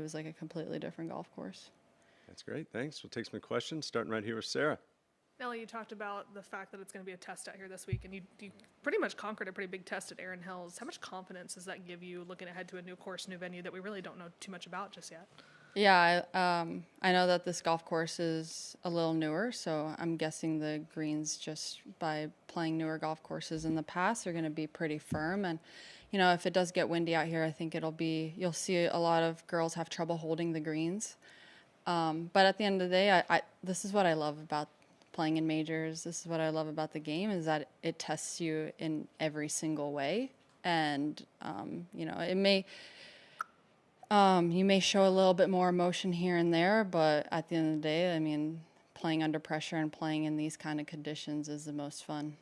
was like a completely different golf course. That's great. Thanks. We'll take some questions, starting right here with Sarah. Nelly, you talked about the fact that it's going to be a test out here this week, and you pretty much conquered a pretty big test at Erin Hills. How much confidence does that give you looking ahead to a new course, new venue that we really don't know too much about just yet? Yeah, I know that this golf course is a little newer, so I'm guessing the greens, just by playing newer golf courses in the past, are going to be pretty firm. And, you know, if it does get windy out here, I think you'll see a lot of girls have trouble holding the greens. But at the end of the day, this is what I love about playing in majors. This is what I love about the game, is that it tests you in every single way. And, you know, you may show a little bit more emotion here and there, but at the end of the day, I mean, playing under pressure and playing in these kind of conditions is the most fun.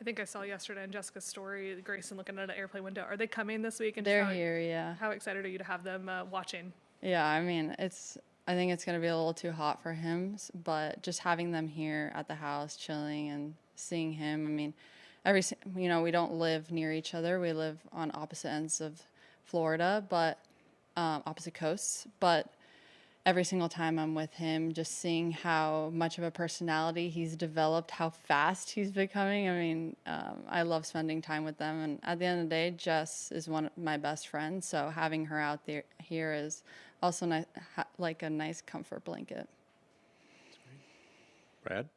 I think I saw yesterday in Jessica's story, Grayson looking at an airplane window. Are they coming this week? And they're here, yeah. How excited are you to have them watching? Yeah, I mean, I think it's going to be a little too hot for him, but just having them here at the house, chilling and seeing him, I mean, we don't live near each other. We live on opposite ends of Florida, but opposite coasts. But every single time I'm with him, just seeing how much of a personality he's developed, how fast he's becoming. I mean, I love spending time with them. And at the end of the day, Jess is one of my best friends. So having her out here is also nice, like a nice comfort blanket. Brad?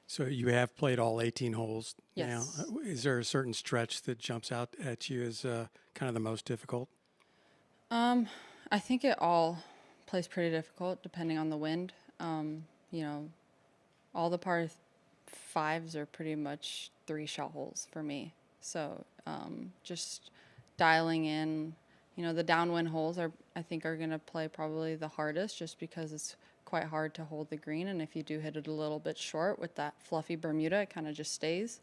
So you have played all 18 holes Yes. now. Is there a certain stretch that jumps out at you as kind of the most difficult? I think it all plays pretty difficult depending on the wind. You know, all the par fives are pretty much 3-shot holes for me. So just dialing in, you know, the downwind holes I think are going to play probably the hardest, just because it's quite hard to hold the green. And if you do hit it a little bit short with that fluffy Bermuda, it kind of just stays.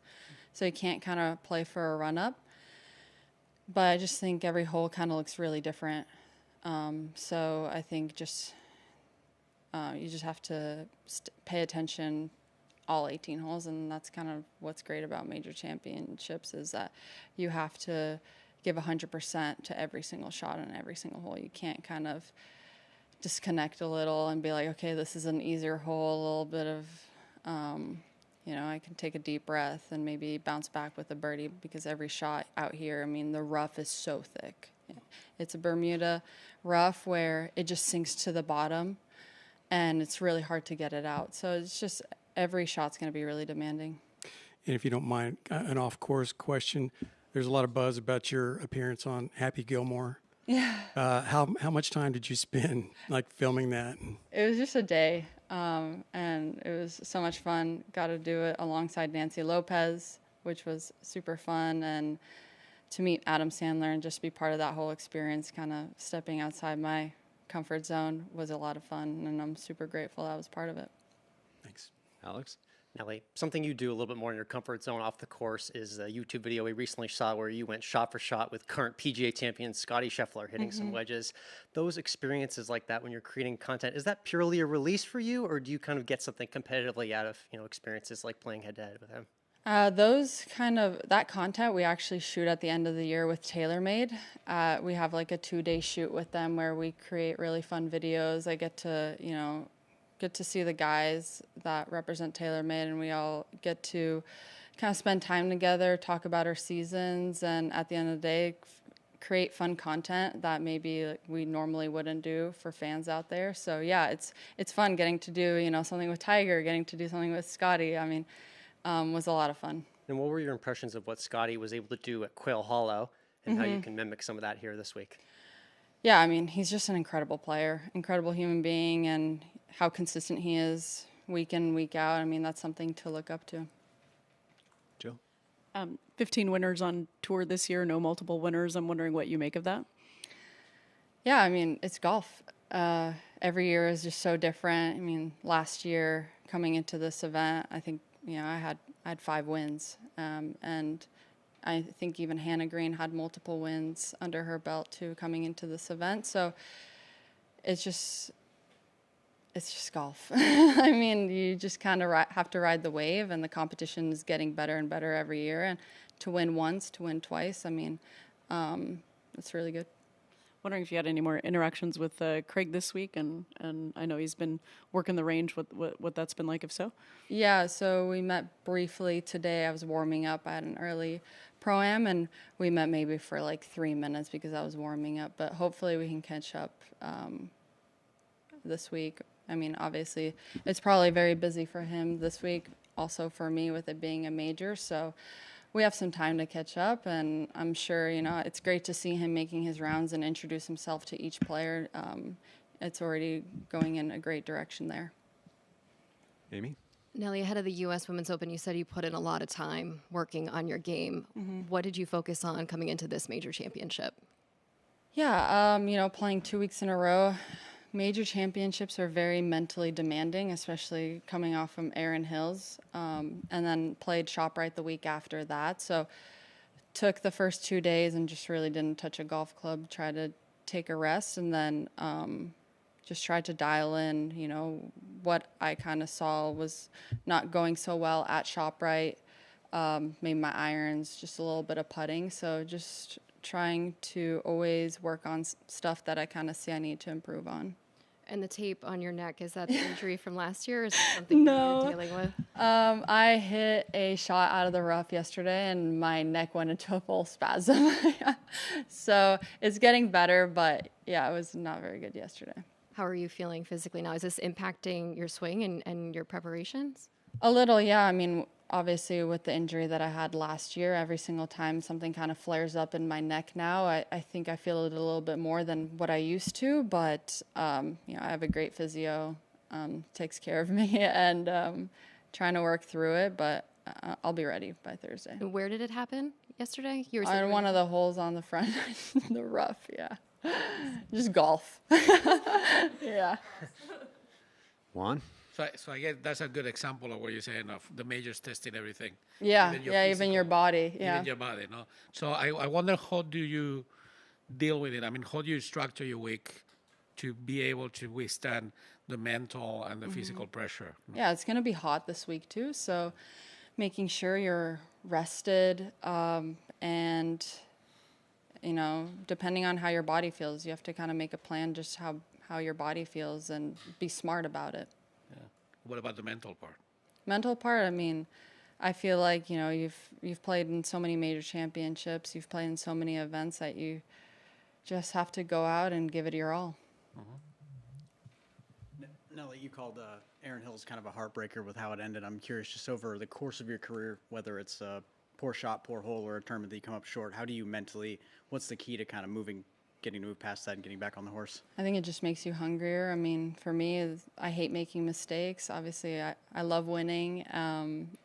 So you can't kind of play for a run up. But I just think every hole kind of looks really different. So I think just you just have to pay attention all 18 holes, and that's kind of what's great about major championships, is that you have to give 100% to every single shot on every single hole. You can't kind of disconnect a little and be like, okay, this is an easier hole, a little bit of, you know, I can take a deep breath and maybe bounce back with a birdie, because every shot out here, I mean, the rough is so thick. It's a Bermuda rough where it just sinks to the bottom, and it's really hard to get it out. So it's just every shot's going to be really demanding. And if you don't mind, an off-course question. There's a lot of buzz about your appearance on Happy Gilmore. Yeah. How much time did you spend like filming that? It was just a day, and it was so much fun. Got to do it alongside Nancy Lopez, which was super fun, and to meet Adam Sandler and just be part of that whole experience, kind of stepping outside my comfort zone, was a lot of fun, and I'm super grateful I was part of it. Thanks. Alex? Nelly, something you do a little bit more in your comfort zone off the course is a YouTube video we recently saw where you went shot for shot with current PGA champion Scottie Scheffler hitting some wedges. Those experiences like that when you're creating content, is that purely a release for you, or do you kind of get something competitively out of, you know, experiences like playing head-to-head with him? That content we actually shoot at the end of the year with TaylorMade. We have like a 2-day shoot with them where we create really fun videos. I get to see the guys that represent TaylorMade, and we all get to kind of spend time together, talk about our seasons, and at the end of the day, create fun content that maybe we normally wouldn't do for fans out there. So yeah, it's fun getting to do, you know, something with Tiger, getting to do something with Scottie. I mean, was a lot of fun. And what were your impressions of what Scottie was able to do at Quail Hollow, and how you can mimic some of that here this week? Yeah, I mean, he's just an incredible player, incredible human being, and how consistent he is week in, week out. I mean, that's something to look up to. Jill? 15 winners on tour this year, no multiple winners. I'm wondering what you make of that. Yeah, I mean, it's golf. Every year is just so different. I mean, last year coming into this event, I think, you know, I had 5 wins. And I think even Hannah Green had multiple wins under her belt too coming into this event. So it's just golf. I mean, you just kind of have to ride the wave, and the competition is getting better and better every year. And to win once, to win twice, I mean, it's really good. Wondering if you had any more interactions with Craig this week, and I know he's been working the range. What that's been like, if so? Yeah, so we met briefly today. I was warming up. I had an early pro-am, and we met maybe for like 3 minutes because I was warming up. But hopefully we can catch up this week. I mean, obviously, it's probably very busy for him this week, also for me with it being a major. So we have some time to catch up, and I'm sure, it's great to see him making his rounds and introduce himself to each player. It's already going in a great direction there. Amy? Nelly, ahead of the U.S. Women's Open, you said you put in a lot of time working on your game. What did you focus on coming into this major championship? Yeah, playing 2 weeks in a row. Major championships are very mentally demanding, especially coming off from Erin Hills, and then played ShopRite the week after that. So took the first 2 days and just really didn't touch a golf club, tried to take a rest, and then just tried to dial in, what I kind of saw was not going so well at ShopRite, maybe my irons, just a little bit of putting. So just trying to always work on stuff that I kind of see I need to improve on. And the tape on your neck, is that the injury from last year, or is it something you're dealing with? I hit a shot out of the rough yesterday, and my neck went into a full spasm. So it's getting better, but yeah, it was not very good yesterday. How are you feeling physically now? Is this impacting your swing and your preparations? A little, yeah. I mean, obviously with the injury that I had last year, every single time something kind of flares up in my neck now, I think I feel it a little bit more than what I used to. But, I have a great physio, takes care of me, and trying to work through it. But I'll be ready by Thursday. And where did it happen yesterday? You were On one of the holes on the front, the rough, yeah. Just golf. Yeah. Juan? So I guess that's a good example of what you're saying of the majors testing everything. Yeah, Even your even your physical, body. Yeah. Even your body, no? So I wonder, how do you deal with it? I mean, how do you structure your week to be able to withstand the mental and the physical pressure? Yeah, it's going to be hot this week too, so making sure you're rested, and depending on how your body feels, you have to kind of make a plan just how your body feels and be smart about it. Yeah. What about the mental part? Mental part, I mean, I feel like, you've played in so many major championships, you've played in so many events that you just have to go out and give it your all. Nelly, you called Erin Hills kind of a heartbreaker with how it ended. I'm curious, just over the course of your career, whether it's a poor shot, poor hole, or a tournament that you come up short, how do you mentally, what's the key to kind of getting to move past that and getting back on the horse? I think it just makes you hungrier. I mean, for me, I hate making mistakes. Obviously, I love winning,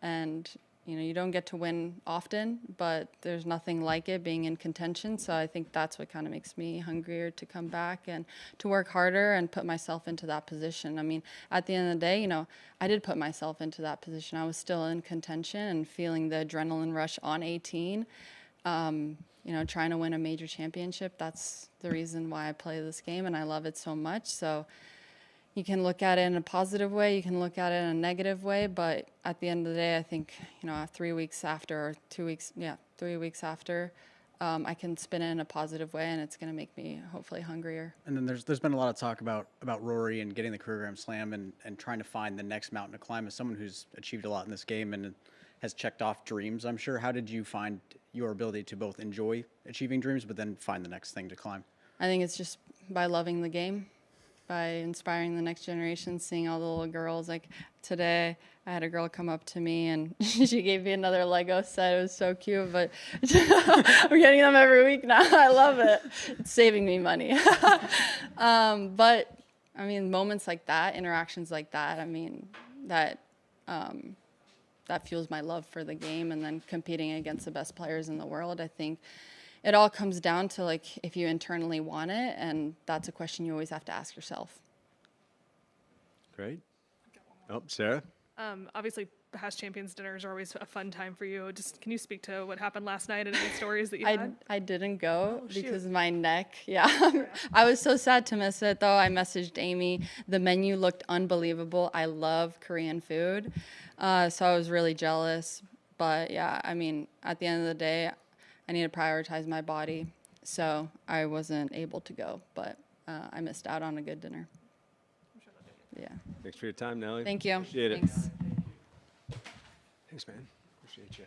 and you don't get to win often, but there's nothing like it being in contention. So I think that's what kind of makes me hungrier to come back and to work harder and put myself into that position. I mean, at the end of the day, I did put myself into that position. I was still in contention and feeling the adrenaline rush on 18. Trying to win a major championship, that's the reason why I play this game, and I love it so much. So you can look at it in a positive way, you can look at it in a negative way, but at the end of the day, I think, 3 weeks after, or 2 weeks, 3 weeks after, I can spin it in a positive way, and it's going to make me hopefully hungrier. And then there's been a lot of talk about Rory and getting the career Grand Slam and trying to find the next mountain to climb. As someone who's achieved a lot in this game and has checked off dreams, I'm sure, how did you find your ability to both enjoy achieving dreams but then find the next thing to climb? I think it's just by loving the game, by inspiring the next generation, seeing all the little girls. Like today, I had a girl come up to me and she gave me another Lego set. It was so cute, but I'm getting them every week now. I love it. It's saving me money. But I mean, moments like that, interactions like that, I mean, that fuels my love for the game, and then competing against the best players in the world. I think it all comes down to, like, if you internally want it, and that's a question you always have to ask yourself. Great. Oh, Sarah? Obviously, past champions dinners are always a fun time for you. Just can you speak to what happened last night and any stories that you had? I didn't go because of my neck. Yeah. I was so sad to miss it, though. I messaged Amy. The menu looked unbelievable. I love Korean food. So I was really jealous. But, yeah, I mean, at the end of the day, I need to prioritize my body. so I wasn't able to go, but I missed out on a good dinner. Yeah. Thanks for your time, Nelly. Thank you. Appreciate it. Thanks. Thanks, man. Appreciate you.